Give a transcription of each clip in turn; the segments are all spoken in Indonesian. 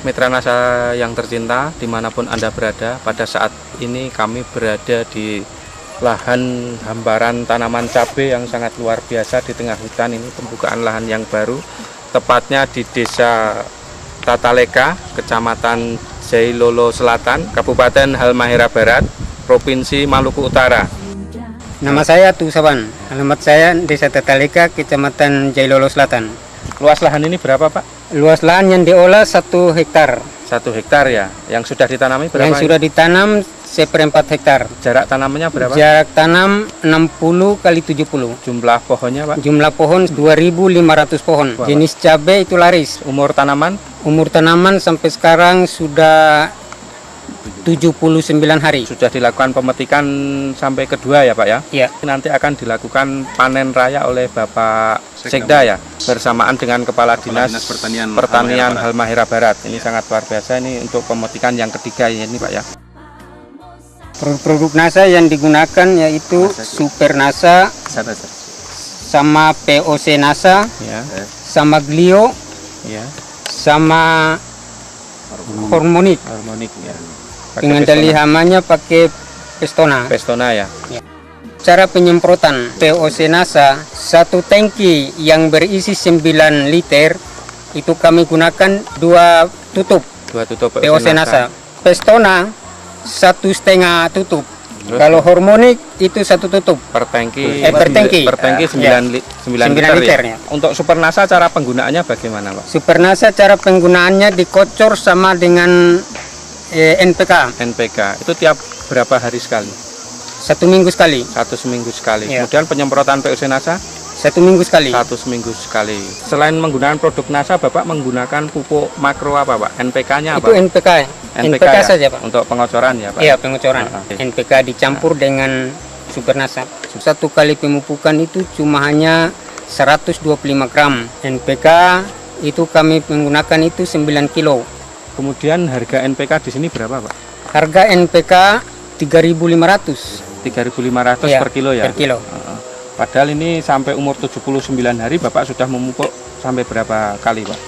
Mitra NASA yang tercinta, dimanapun Anda berada, pada saat ini kami berada di lahan hamparan tanaman cabai yang sangat luar biasa di tengah hutan. Ini pembukaan lahan yang baru, tepatnya di Desa Tataleka, Kecamatan Jailolo Selatan, Kabupaten Halmahera Barat, Provinsi Maluku Utara. Nama saya Tusawan, alamat saya Desa Tataleka, Kecamatan Jailolo Selatan. Luas lahan ini berapa, Pak? Luas lahan yang diolah 1 hektar. 1 hektar ya. Yang sudah ditanami berapa? Yang sudah ditanam 1/4 hektar. Jarak tanamannya berapa? Jarak tanam 60 kali 70. Jumlah pohonnya, Pak? Jumlah pohon 2.500 pohon. Wah, jenis cabai itu laris. Umur tanaman? Umur tanaman sampai sekarang sudah 79 hari. Sudah dilakukan pemetikan sampai kedua ya, Pak ya? Iya. Nanti akan dilakukan panen raya oleh Bapak Sekda ya, bersamaan dengan Kepala Dinas Pertanian Halmahera Barat. Ini sangat luar biasa, ini untuk pemetikan yang ketiga ini, Pak ya. Produk NASA yang digunakan yaitu Super NASA sama POC NASA, Ya, sama Glio, ya. sama Hormonik. Harmonik ya. Pakai Dengan Pestona. dali hamanya pakai Pestona. Pestona ya. Cara penyemprotan POC NASA, 1 tangki yang berisi 9 liter itu kami gunakan 2 tutup 2 tutup POC NASA. Pestona 1,5 tutup. Kalau Hormonik itu 1 tutup per tangki. per tangki. Per tangki 9 9 liter liter ya. Untuk Super NASA cara penggunaannya bagaimana, Pak? Super NASA cara penggunaannya dikocor sama dengan NPK NPK itu tiap berapa hari sekali? 1 minggu sekali. 1 seminggu sekali. Ya. Kemudian penyemprotan POC NASA 1 minggu sekali. 1 seminggu sekali. Selain menggunakan produk NASA, Bapak menggunakan pupuk makro apa, Pak? NPK-nya apa? Itu NPK. NPK ya? saja, Pak. Untuk pengocoran ya, Pak? Iya, pengocoran. Oke. NPK dicampur dengan Super NASA. 1 kali pemupukan itu cuma hanya 125 gram. NPK itu kami menggunakan itu 9 kilo. Kemudian harga NPK di sini berapa, Pak? Harga NPK 3.500 3.500 ya, per kilo ya? Per kilo. Padahal ini sampai umur 79 hari Bapak sudah memupuk sampai berapa kali, Pak?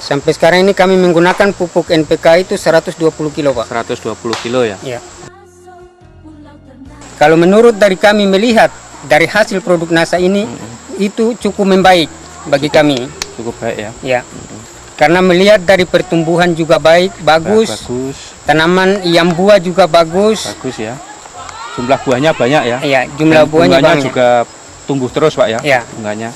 Sampai sekarang ini kami menggunakan pupuk NPK itu 120 kilo, Pak. 120 kilo ya? Ya. Kalau menurut dari kami melihat dari hasil produk NASA ini, itu cukup membaik bagi kami. Cukup baik ya? Ya. Karena melihat dari pertumbuhan juga bagus. Bagus. Tanaman yang buah juga bagus. Bagus ya. Jumlah buahnya banyak ya? Iya, jumlah Dan buahnya bunganya banyak. juga tumbuh terus, Pak ya? Iya. Bunganya.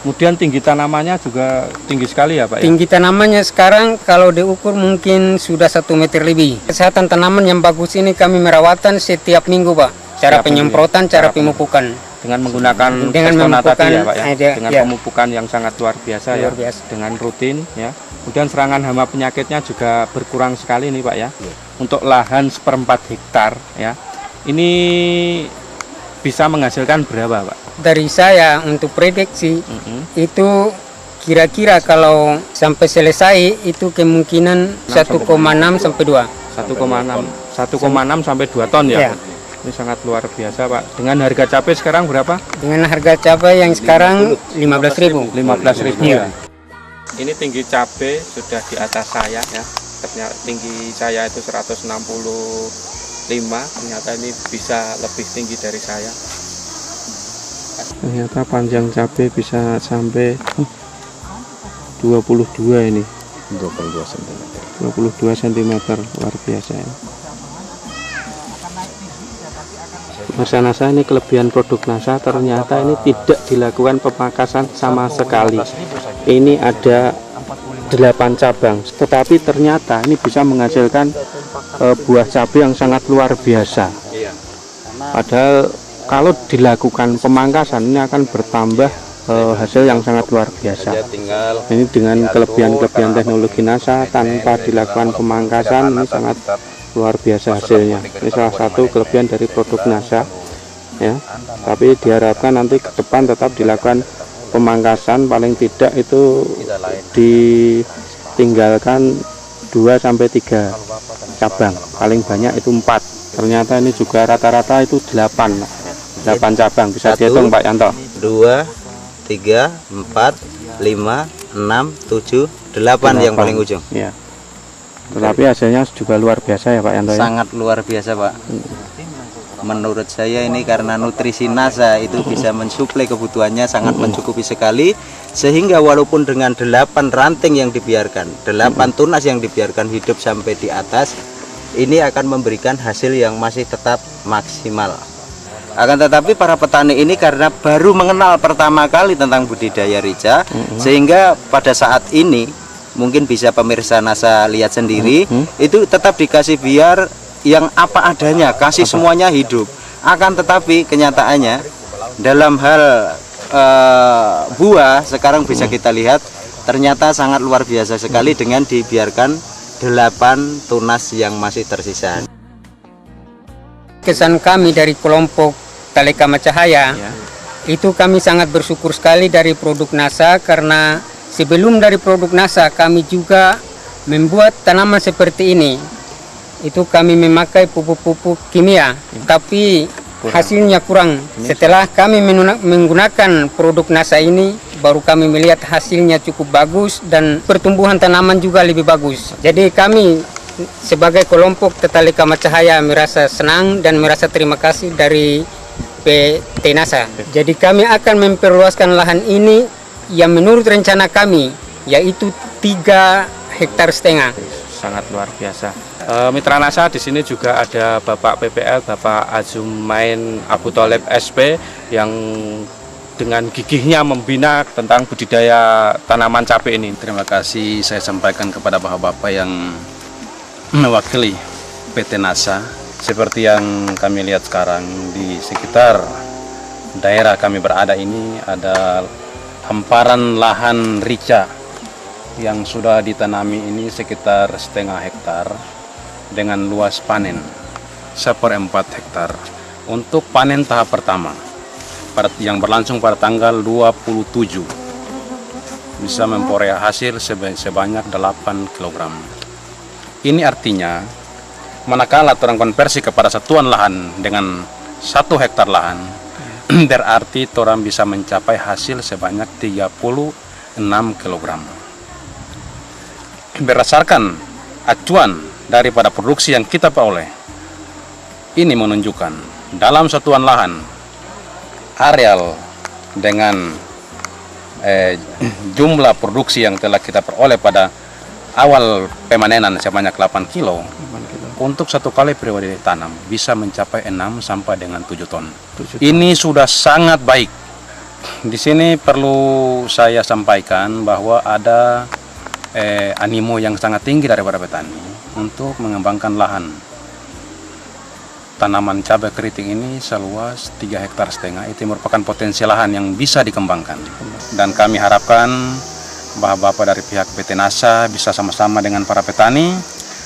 Kemudian tinggi tanamannya juga tinggi sekali ya, Pak ya? Tinggi tanamannya sekarang kalau diukur mungkin sudah 1 meter lebih. Kesehatan tanaman yang bagus ini kami merawatan setiap minggu, Pak. Cara Setiap penyemprotan, minggu. cara Cara pemupukan. Dengan menggunakan Dengan Pestona memupukan, tadi ya, Pak ya? Dengan ya. pemupukan yang sangat luar biasa ya? Luar biasa. Dengan rutin ya. Kemudian serangan hama penyakitnya juga berkurang sekali nih, Pak ya. Untuk lahan 1/4 hektar ya. Ini bisa menghasilkan berapa, Pak? Dari saya untuk prediksi itu kira-kira kalau sampai selesai itu kemungkinan 1,6 sampai 2. 1,6 sampai 2 ton ya. Ya. Ini sangat luar biasa, Pak. Dengan harga cabai sekarang berapa? Dengan harga cabai yang sekarang 15.000. 15.000 Iya. ya. Ini tinggi cabai sudah di atas saya ya. Ternyata tinggi saya itu 165, ternyata ini bisa lebih tinggi dari saya. Ternyata panjang cabai bisa sampai 22 ini. 22 cm. 22 cm, luar biasa ya. Masa NASA ini kelebihan produk NASA, ternyata ini tidak dilakukan pemangkasan sama sekali. Ini ada 8 cabang, tetapi ternyata ini bisa menghasilkan buah cabai yang sangat luar biasa. Padahal kalau dilakukan pemangkasan ini akan bertambah hasil yang sangat luar biasa. Ini dengan kelebihan-kelebihan teknologi NASA tanpa dilakukan pemangkasan ini sangat luar biasa hasilnya. Ini salah satu kelebihan dari produk NASA ya. Tapi diharapkan nanti ke depan tetap dilakukan pemangkasan, paling tidak itu ditinggalkan 2 sampai 3 cabang, paling banyak itu 4. Ternyata ini juga rata-rata itu 8 cabang, bisa dihitung Pak Yanto. 2, 3, 4, 5, 6, 7, 8 yang paling ujung. Ya. Tetapi hasilnya juga luar biasa ya Pak Yanto ya? Sangat luar biasa Pak. Menurut saya ini karena nutrisi NASA itu bisa mensuplai kebutuhannya sangat mencukupi sekali, sehingga walaupun dengan 8 ranting yang dibiarkan, 8 tunas yang dibiarkan hidup sampai di atas, ini akan memberikan hasil yang masih tetap maksimal. Akan tetapi para petani ini karena baru mengenal pertama kali tentang budidaya rica, sehingga pada saat ini mungkin bisa pemirsa NASA lihat sendiri, itu tetap dikasih biar yang apa adanya, kasih semuanya hidup. Akan tetapi kenyataannya dalam hal buah sekarang bisa kita lihat ternyata sangat luar biasa sekali dengan dibiarkan 8 tunas yang masih tersisa. Kesan kami dari kelompok Tali Kama Cahaya, itu kami sangat bersyukur sekali dari produk NASA, karena sebelum dari produk NASA kami juga membuat tanaman seperti ini. Itu kami memakai pupuk-pupuk kimia, tapi hasilnya kurang. Setelah kami menggunakan produk NASA ini, baru kami melihat hasilnya cukup bagus dan pertumbuhan tanaman juga lebih bagus. Jadi kami sebagai kelompok Tali Kama Cahaya merasa senang dan merasa terima kasih dari PT NASA. Jadi kami akan memperluaskan lahan ini yang menurut rencana kami yaitu 3,5 hektar. Sangat luar biasa. Mitra NASA di sini juga ada Bapak PPL, Bapak Azumain Abu Tholib SP yang dengan gigihnya membina tentang budidaya tanaman cabai ini. Terima kasih saya sampaikan kepada bapak-bapak yang mewakili PT NASA. Seperti yang kami lihat sekarang di sekitar daerah kami berada ini ada hamparan lahan rica yang sudah ditanami ini sekitar 0,5 hektar dengan luas panen 1/4 hektar untuk panen tahap pertama yang berlangsung pada tanggal 27 bisa memperoleh hasil sebanyak 8 kg. Ini artinya manakala orang konversi kepada satuan lahan dengan 1 hektar lahan berarti orang bisa mencapai hasil sebanyak 36 kg. Berdasarkan acuan daripada produksi yang kita peroleh, ini menunjukkan dalam satuan lahan areal dengan jumlah produksi yang telah kita peroleh pada awal pemanenan sebanyak 8 kilo, untuk 1 kali periode tanam bisa mencapai 6 sampai dengan 7 ton. Ini sudah sangat baik. Di sini perlu saya sampaikan bahwa ada animo yang sangat tinggi daripada petani untuk mengembangkan lahan tanaman cabai keriting ini seluas 3,5 hektar. Itu merupakan potensi lahan yang bisa dikembangkan, dan kami harapkan bapak-bapak dari pihak PT NASA bisa sama-sama dengan para petani,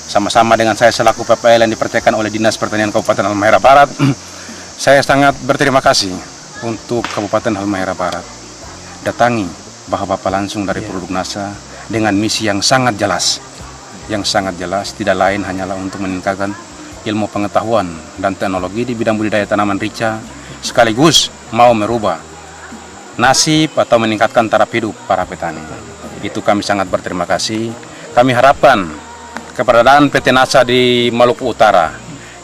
sama-sama dengan saya selaku PPL yang dipercayakan oleh Dinas Pertanian Kabupaten Halmahera Barat. Saya sangat berterima kasih untuk Kabupaten Halmahera Barat datangi bapak-bapak langsung dari produk NASA dengan misi yang sangat jelas. Yang sangat jelas tidak lain hanyalah untuk meningkatkan ilmu pengetahuan dan teknologi di bidang budidaya tanaman rica, sekaligus mau merubah nasib atau meningkatkan taraf hidup para petani. Itu kami sangat berterima kasih. Kami harapkan keberadaan PT NASA di Maluku Utara,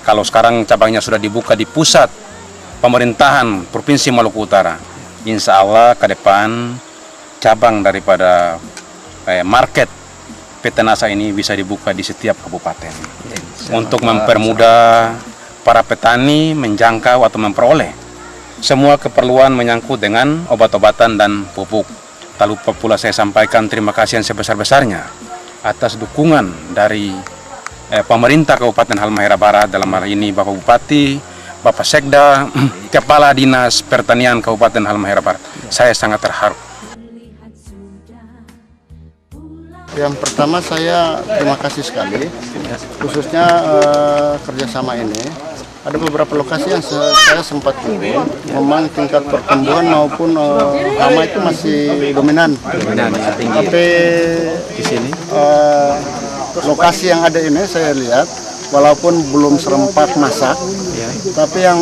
kalau sekarang cabangnya sudah dibuka di pusat pemerintahan Provinsi Maluku Utara, insya Allah ke depan cabang daripada market PT NASA ini bisa dibuka di setiap kabupaten untuk mempermudah para petani menjangkau atau memperoleh semua keperluan menyangkut dengan obat-obatan dan pupuk. Tak lupa pula saya sampaikan terima kasih yang sebesar-besarnya atas dukungan dari pemerintah Kabupaten Halmahera Barat, dalam hal ini Bapak Bupati, Bapak Sekda, Kepala Dinas Pertanian Kabupaten Halmahera Barat. Saya sangat terharu. Yang pertama saya terima kasih sekali, khususnya kerjasama ini. Ada beberapa lokasi yang saya sempat turun, memang tingkat pertumbuhan maupun hama itu masih dominan. Tapi di sini lokasi yang ada ini saya lihat, walaupun belum serempak masak, tapi yang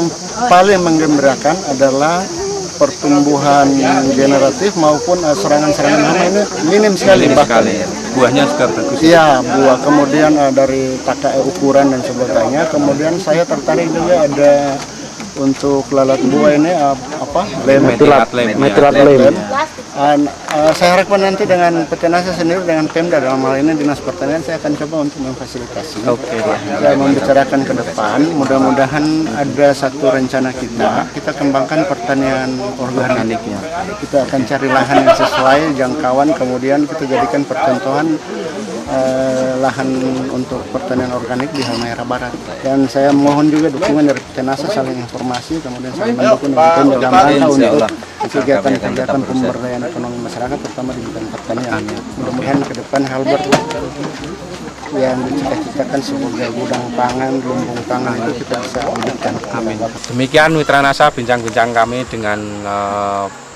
paling menggembirakan adalah pertumbuhan generatif maupun serangan-serangan hama ini minim sekali. Buahnya segar bagus. Iya, buah. Kemudian dari tata ukuran dan sebagainya. Kemudian saya tertarik juga ada untuk lalat buah ini Metilat lem. Saya harapkan nanti dengan PT Nasa sendiri dengan Pemda dalam hal ini Dinas Pertanian saya akan coba untuk memfasilitasi. Saya membicarakan ke depan. Mudah-mudahan ada satu rencana kita kembangkan pertanian organiknya. Kita akan cari lahan yang sesuai jangkauan, kemudian kita jadikan percontohan lahan untuk pertanian organik di Halmahera Barat. Dan saya mohon juga dukungan dari PT Nasa saling informasi, kemudian saling mendukung dalam rangka untuk kegiatan-kegiatan pemberdayaan ekonomi masyarakat, terutama di bidang pertanian. Mudah-mudahan ke depan Halbert yang dicita-citakan sebagai gudang pangan, lumbung pangan itu kita bisa wujudkan. Amin. Demikian Mitra Nasa bincang-bincang kami dengan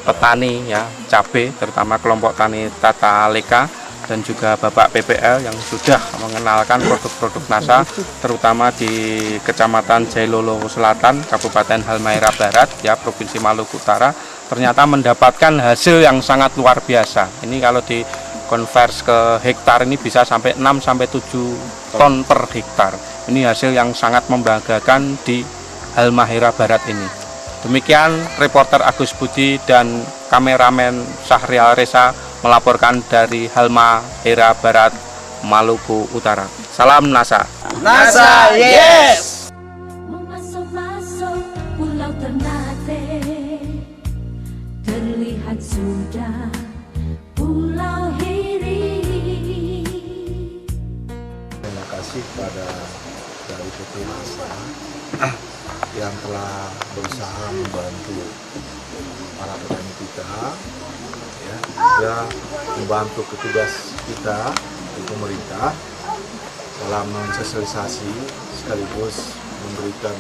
petani ya cabai, terutama kelompok tani Tata Leka, dan juga Bapak PPL yang sudah mengenalkan produk-produk Nasa, terutama di Kecamatan Jailolo Selatan, Kabupaten Halmahera Barat, ya Provinsi Maluku Utara, ternyata mendapatkan hasil yang sangat luar biasa. Ini kalau dikonvers ke hektar ini bisa sampai 6-7 ton per hektar. Ini hasil yang sangat membanggakan di Halmahera Barat ini. Demikian reporter Agus Budi dan kameramen Syahrial Reza melaporkan dari Halmahera Barat, Maluku Utara. Salam Nasa. Nasa, yes! Memasuk-masuk pulau Ternate, terlihat sudah Pulau Hiri. Terima kasih kepada dari PT Nasa yang telah berusaha membantu para petani kita, ya, juga membantu petugas kita di pemerintah dalam mensosialisasi sekaligus memberikan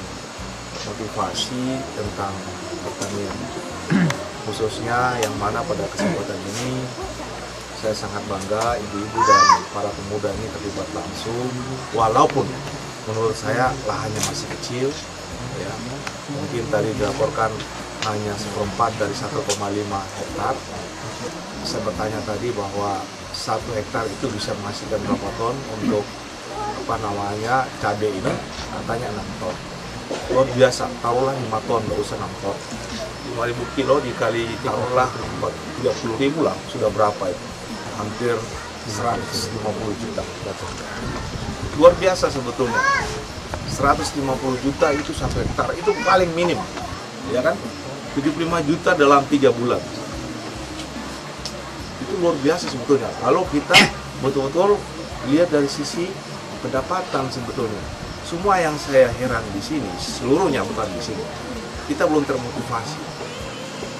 motivasi tentang pertanian, khususnya yang mana pada kesempatan ini saya sangat bangga ibu-ibu dan para pemuda ini terlibat langsung, walaupun menurut saya lahannya masih kecil, ya, mungkin tadi dilaporkan hanya 1/4 dari 1,5 hektar. Saya bertanya tadi bahwa 1 hektar itu bisa menghasilkan berapa ton untuk cabai ini, katanya 6 ton. Luar biasa, taruhlah 5 ton, nggak usah 6 ton. 5.000 kilo dikali taruhlah 30.000 lah, sudah berapa itu? Hampir 150 juta. Luar biasa sebetulnya. 150 juta itu 1 hektar, itu paling minim, ya kan? 75 juta dalam 3 bulan. Itu luar biasa sebetulnya. Kalau kita betul-betul lihat dari sisi pendapatan sebetulnya. Semua yang saya heran di sini, seluruhnya bukan di sini, kita belum termotivasi.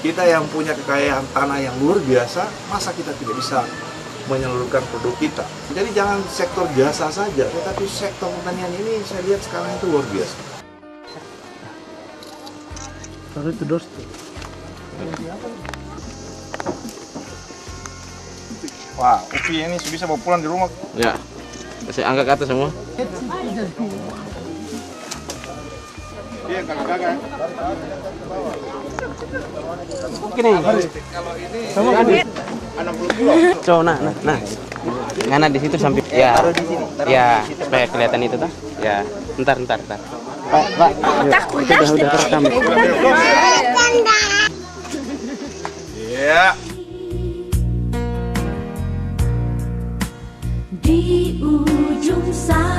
Kita yang punya kekayaan tanah yang luar biasa, masa kita tidak bisa menyalurkan produk kita? Jadi jangan sektor jasa saja, tetapi sektor pertanian ini saya lihat sekarang itu luar biasa. Wah, upi ini bisa bawa pulang di rumah. Ya, saya angkat ke atas semua. Iya, kakak-kakak. Gini. Sama ini 60 kilo. So, nah. Ngana di situ sampai ya. Ya, supaya kelihatan itu tuh. Ya, ntar. Pak. Udah terekam. Iya. Di ujung sana